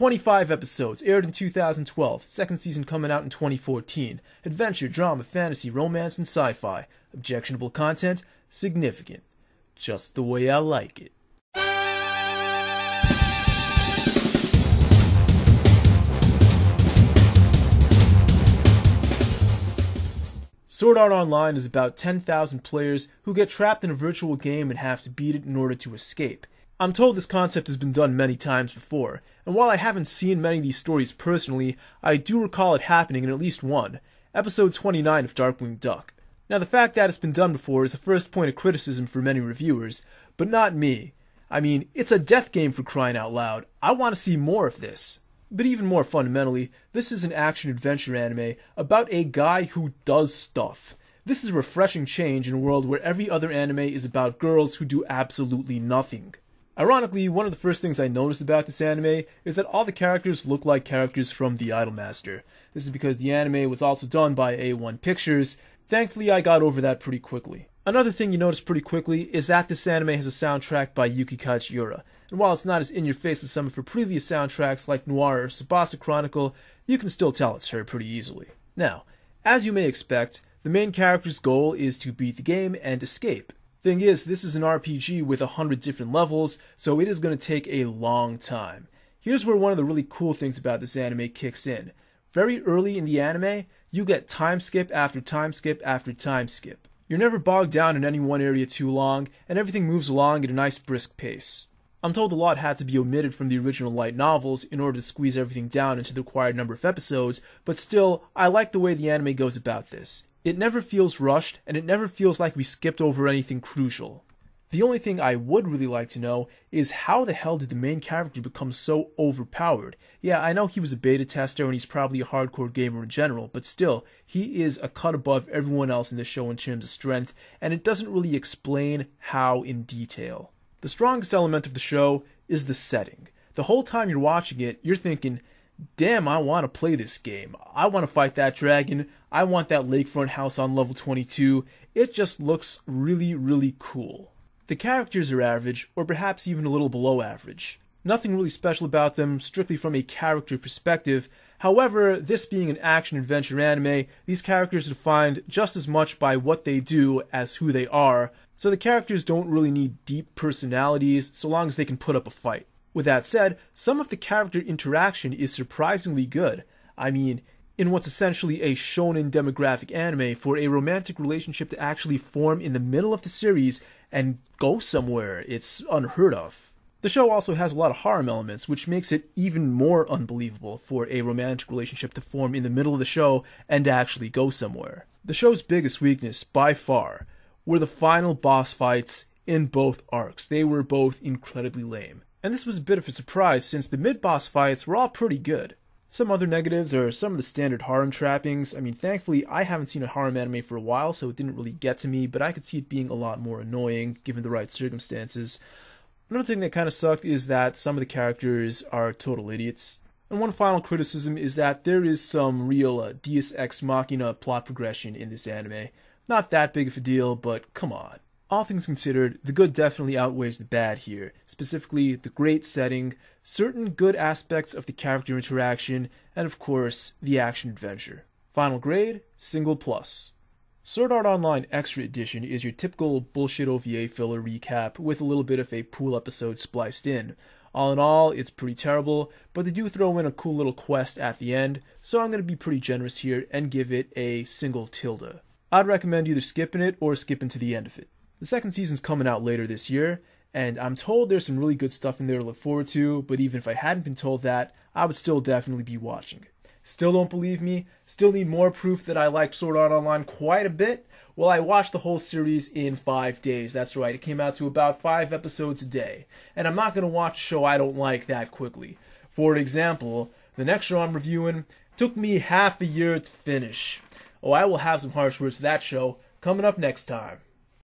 25 episodes, aired in 2012, second season coming out in 2014. Adventure, drama, fantasy, romance, and sci-fi. Objectionable content? Significant. Just the way I like it. Sword Art Online is about 10,000 players who get trapped in a virtual game and have to beat it in order to escape. I'm told this concept has been done many times before, and while I haven't seen many of these stories personally, I do recall it happening in at least one, episode 29 of Darkwing Duck. Now the fact that it's been done before is the first point of criticism for many reviewers, but not me. I mean, it's a death game for crying out loud. I want to see more of this. But even more fundamentally, this is an action-adventure anime about a guy who does stuff. This is a refreshing change in a world where every other anime is about girls who do absolutely nothing. Ironically, one of the first things I noticed about this anime is that all the characters look like characters from The Idolmaster. This is because the anime was also done by A1 Pictures. Thankfully, I got over that pretty quickly. Another thing you notice pretty quickly is that this anime has a soundtrack by Yuki Kajiura. And while it's not as in-your-face as some of her previous soundtracks like Noir or Tsubasa Chronicle, you can still tell it's her pretty easily. Now, as you may expect, the main character's goal is to beat the game and escape. Thing is, this is an RPG with 100 different levels, so it is going to take a long time. Here's where one of the really cool things about this anime kicks in. Very early in the anime, you get time skip after time skip after time skip. You're never bogged down in any one area too long, and everything moves along at a nice brisk pace. I'm told a lot had to be omitted from the original light novels in order to squeeze everything down into the required number of episodes, but still, I like the way the anime goes about this. It never feels rushed, and it never feels like we skipped over anything crucial. The only thing I would really like to know is how the hell did the main character become so overpowered? Yeah, I know he was a beta tester and he's probably a hardcore gamer in general, but still, he is a cut above everyone else in the show in terms of strength, and it doesn't really explain how in detail. The strongest element of the show is the setting. The whole time you're watching it, you're thinking, damn, I want to play this game. I want to fight that dragon. I want that lakefront house on level 22. It just looks really, really cool. The characters are average, or perhaps even a little below average. Nothing really special about them, strictly from a character perspective. However, this being an action-adventure anime, these characters are defined just as much by what they do as who they are, so the characters don't really need deep personalities so long as they can put up a fight. With that said, some of the character interaction is surprisingly good. I mean, in what's essentially a shonen demographic anime, for a romantic relationship to actually form in the middle of the series and go somewhere, it's unheard of. The show also has a lot of harem elements, which makes it even more unbelievable for a romantic relationship to form in the middle of the show and actually go somewhere. The show's biggest weakness, by far, were the final boss fights in both arcs. They were both incredibly lame. And this was a bit of a surprise since the mid-boss fights were all pretty good. Some other negatives are some of the standard harem trappings. I mean, thankfully, I haven't seen a harem anime for a while, so it didn't really get to me, but I could see it being a lot more annoying given the right circumstances. Another thing that kind of sucked is that some of the characters are total idiots. And one final criticism is that there is some real Deus Ex Machina plot progression in this anime. Not that big of a deal, but come on. All things considered, the good definitely outweighs the bad here, specifically the great setting, certain good aspects of the character interaction, and of course, the action-adventure. Final grade, single plus. Sword Art Online Extra Edition is your typical bullshit OVA filler recap with a little bit of a pool episode spliced in. All in all, it's pretty terrible, but they do throw in a cool little quest at the end, so I'm going to be pretty generous here and give it a single tilde. I'd recommend either skipping it or skipping to the end of it. The second season's coming out later this year, and I'm told there's some really good stuff in there to look forward to, but even if I hadn't been told that, I would still definitely be watching. Still don't believe me? Still need more proof that I liked Sword Art Online quite a bit? Well, I watched the whole series in 5 days. That's right, it came out to about 5 episodes a day. And I'm not going to watch a show I don't like that quickly. For example, the next show I'm reviewing took me half a year to finish. Oh, I will have some harsh words to that show coming up next time.